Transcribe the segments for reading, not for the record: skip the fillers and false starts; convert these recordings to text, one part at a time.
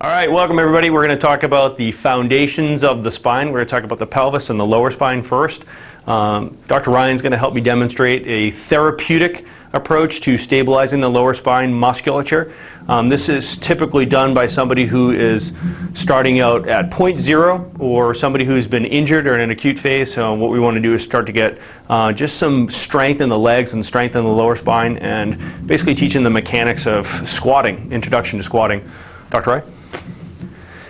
All right, welcome everybody. We're going to talk about the foundations of the spine. We're going to talk about the pelvis and the lower spine first. Dr. Ryan's going to help me demonstrate a therapeutic approach to stabilizing the lower spine musculature. This is typically done by somebody who is starting out at point zero or somebody who's been injured or in an acute phase. So what we want to do is start to get just some strength in the legs and strength in the lower spine, and basically teaching the mechanics of squatting, introduction to squatting. Dr. Ryan?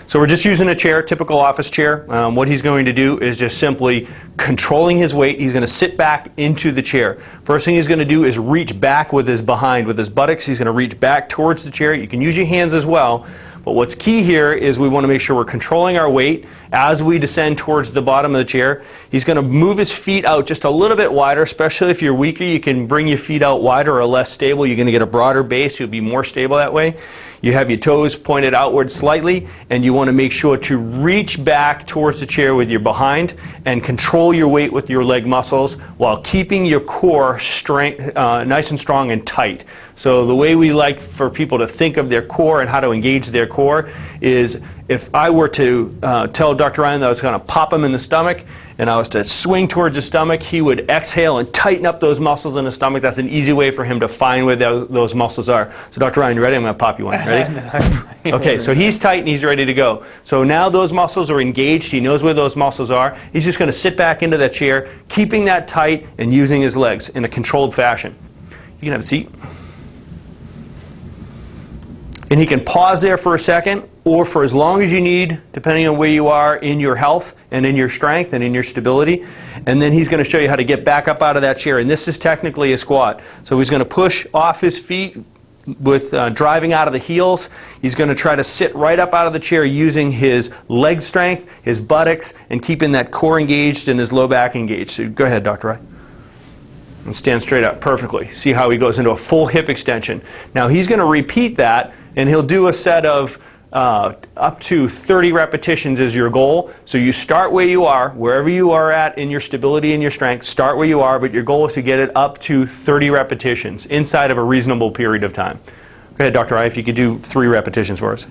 So we're just using a chair, typical office chair. What he's going to do is just simply controlling his weight. He's going to sit back into the chair. First thing he's going to do is reach back with his behind, with his buttocks. He's going to reach back towards the chair. You can use your hands as well. But what's key here is we want to make sure we're controlling our weight as we descend towards the bottom of the chair. He's going to move his feet out just a little bit wider, especially if you're weaker. You can bring your feet out wider or less stable. You're going to get a broader base. You'll be more stable that way. You have your toes pointed outward slightly, and you want to make sure to reach back towards the chair with your behind and control your weight with your leg muscles while keeping your core strength, nice and strong and tight. So the way we like for people to think of their core and how to engage their core is, if I were to tell Dr. Ryan that I was going to pop him in the stomach and I was to swing towards the stomach, he would exhale and tighten up those muscles in the stomach. That's an easy way for him to find where those muscles are. So Dr. Ryan, you ready? I'm going to pop you one. Ready? Okay, so he's tight and he's ready to go. So now those muscles are engaged. He knows where those muscles are. He's just going to sit back into that chair, keeping that tight and using his legs in a controlled fashion. You can have a seat. And he can pause there for a second, or for as long as you need, depending on where you are in your health and in your strength and in your stability. And then he's going to show you how to get back up out of that chair. And this is technically a squat. So he's going to push off his feet with driving out of the heels. He's going to try to sit right up out of the chair using his leg strength, his buttocks, and keeping that core engaged and his low back engaged. So go ahead, Dr. Ryan. And stand straight up perfectly. See how he goes into a full hip extension. Now he's going to repeat that, and he'll do a set of up to 30 repetitions is your goal. So you start where you are, wherever you are at in your stability and your strength, start where you are, but your goal is to get it up to 30 repetitions inside of a reasonable period of time. Go ahead, Dr. I, if you could do 3 repetitions for us.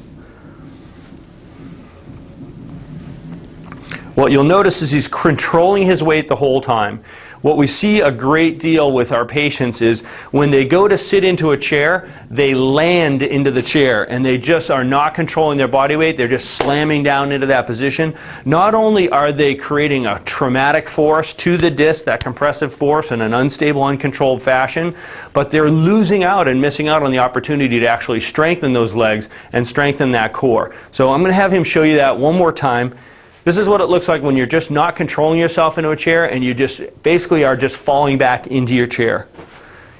What you'll notice is he's controlling his weight the whole time. What we see a great deal with our patients is when they go to sit into a chair, they land into the chair and they just are not controlling their body weight. They're just slamming down into that position. Not only are they creating a traumatic force to the disc, that compressive force, in an unstable, uncontrolled fashion, but they're losing out and missing out on the opportunity to actually strengthen those legs and strengthen that core. So I'm going to have him show you that one more time. This is what it looks like when you're just not controlling yourself into a chair and you just basically are just falling back into your chair.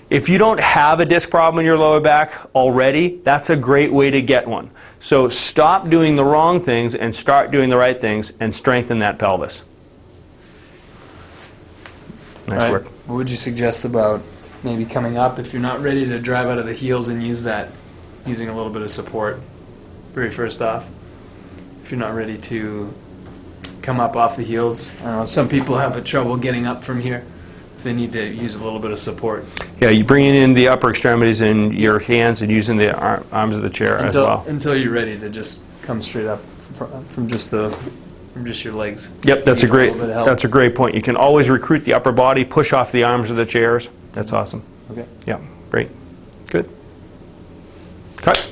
If you don't have a disc problem in your lower back already, that's a great way to get one. So stop doing the wrong things and start doing the right things and strengthen that pelvis. Nice work. What would you suggest about maybe coming up if you're not ready to drive out of the heels and use that, using a little bit of support very first off? If you're not ready to come up off the heels. I don't know, some people have trouble getting up from here. They need to use a little bit of support. Yeah, you're bringing in the upper extremities in your hands and using the arms of the chair as well. Until you're ready to just come straight up from just your legs. Yep, that's a great point. You can always recruit the upper body, push off the arms of the chairs. That's awesome. Okay. Yeah, great. Good. Cut.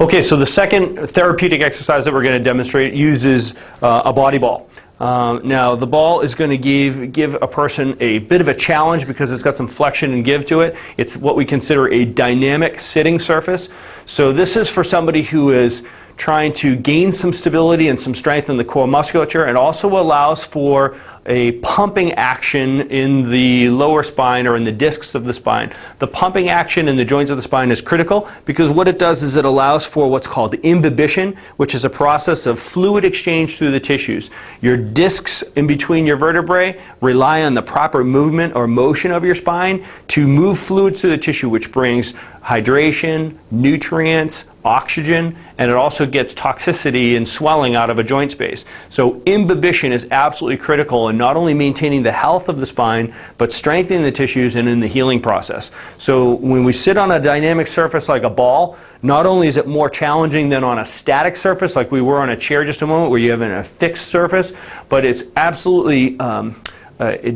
Okay, so the second therapeutic exercise that we're going to demonstrate uses a body ball. Now, the ball is going to give a person a bit of a challenge because it's got some flexion and give to it. It's what we consider a dynamic sitting surface. So this is for somebody who is trying to gain some stability and some strength in the core musculature, and also allows for a pumping action in the lower spine or in the discs of the spine. The pumping action in the joints of the spine is critical because what it does is it allows for what's called imbibition, which is a process of fluid exchange through the tissues. Your discs in between your vertebrae rely on the proper movement or motion of your spine to move fluids through the tissue, which brings hydration, nutrients, oxygen, and it also gets toxicity and swelling out of a joint space. So imbibition is absolutely critical on not only maintaining the health of the spine, but strengthening the tissues and in the healing process. So when we sit on a dynamic surface like a ball, not only is it more challenging than on a static surface like we were on a chair just a moment where you have a fixed surface, but it's absolutely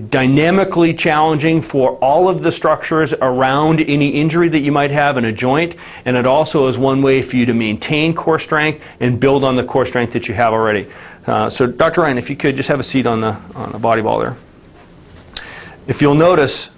dynamically challenging for all of the structures around any injury that you might have in a joint, and it also is one way for you to maintain core strength and build on the core strength that you have already. So Dr. Ryan, if you could just have a seat on the body ball there. If you'll notice,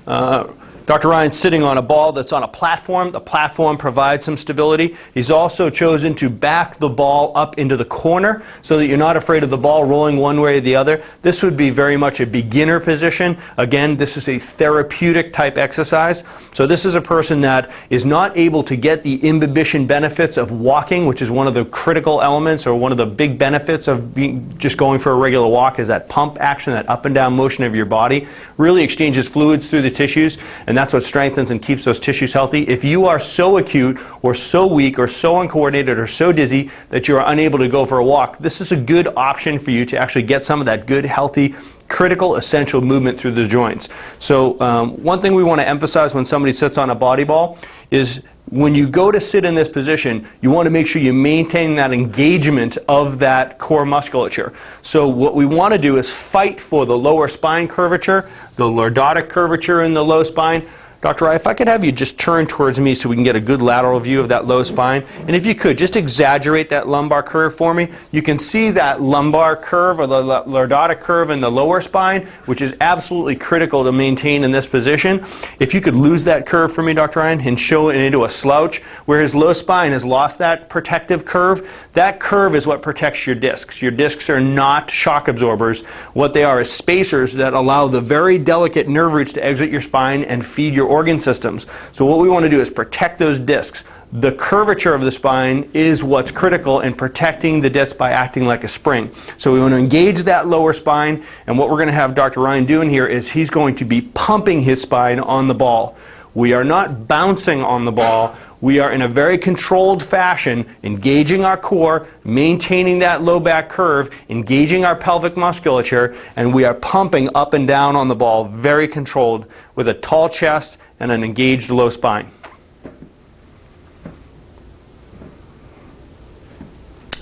Dr. Ryan's sitting on a ball that's on a platform. The platform provides some stability. He's also chosen to back the ball up into the corner so that you're not afraid of the ball rolling one way or the other. This would be very much a beginner position. Again, this is a therapeutic type exercise. So this is a person that is not able to get the imbibition benefits of walking, which is one of the critical elements or one of the big benefits of just going for a regular walk, is that pump action, that up and down motion of your body really exchanges fluids through the tissues, and that's what strengthens and keeps those tissues healthy. If you are so acute or so weak or so uncoordinated or so dizzy that you are unable to go for a walk, this is a good option for you to actually get some of that good, healthy, critical, essential movement through the joints. So one thing we want to emphasize when somebody sits on a body ball is when you go to sit in this position, you want to make sure you maintain that engagement of that core musculature. So what we want to do is fight for the lower spine curvature, the lordotic curvature in the low spine. Dr. Ryan, if I could have you just turn towards me so we can get a good lateral view of that low spine. And if you could, just exaggerate that lumbar curve for me. You can see that lumbar curve or the lordotic curve in the lower spine, which is absolutely critical to maintain in this position. If you could lose that curve for me, Dr. Ryan, and show it into a slouch, where his low spine has lost that protective curve. That curve is what protects your discs. Your discs are not shock absorbers. What they are is spacers that allow the very delicate nerve roots to exit your spine and feed your organ systems. So what we want to do is protect those discs. The curvature of the spine is what's critical in protecting the disc by acting like a spring. So we want to engage that lower spine, and what we're going to have Dr. Ryan doing here is he's going to be pumping his spine on the ball. We are not bouncing on the ball. We are in a very controlled fashion engaging our core, maintaining that low back curve, engaging our pelvic musculature, and we are pumping up and down on the ball, very controlled, with a tall chest and an engaged low spine.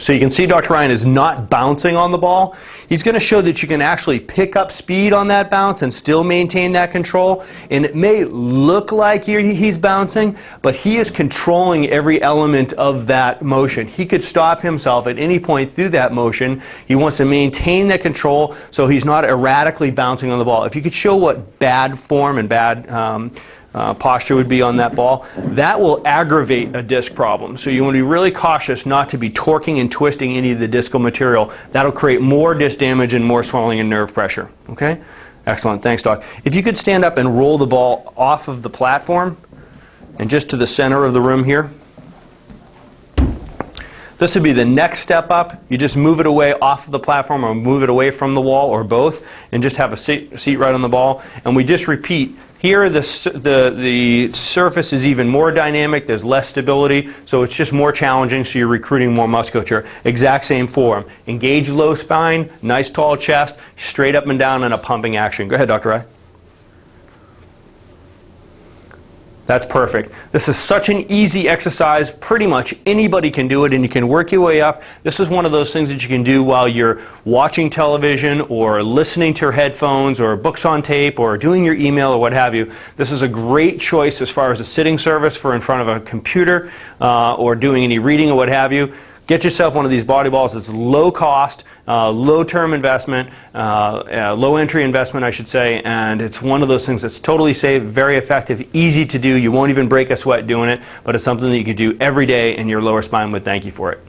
So you can see Dr. Ryan is not bouncing on the ball. He's going to show that you can actually pick up speed on that bounce and still maintain that control. And it may look like he's bouncing, but he is controlling every element of that motion. He could stop himself at any point through that motion. He wants to maintain that control so he's not erratically bouncing on the ball. If you could show what bad form and bad posture would be on that ball, that will aggravate a disc problem. So you want to be really cautious not to be torquing and twisting any of the discal material. That'll create more disc damage and more swelling and nerve pressure. Okay? Excellent. Thanks, Doc. If you could stand up and roll the ball off of the platform and just to the center of the room here. This would be the next step up. You just move it away off of the platform or move it away from the wall or both and just have a seat right on the ball. And we just repeat. Here the surface is even more dynamic, there's less stability, so it's just more challenging, so you're recruiting more musculature. Exact same form. Engage low spine, nice tall chest, straight up and down in a pumping action. Go ahead, Dr. Rai. That's perfect. This is such an easy exercise. Pretty much anybody can do it, and you can work your way up. This is one of those things that you can do while you're watching television or listening to your headphones or books on tape or doing your email or what have you. This is a great choice as far as a sitting service for in front of a computer or doing any reading or what have you. Get yourself one of these body balls. It's low cost, low term investment, low entry investment, I should say, and it's one of those things that's totally safe, very effective, easy to do. You won't even break a sweat doing it, but it's something that you can do every day, and your lower spine would thank you for it.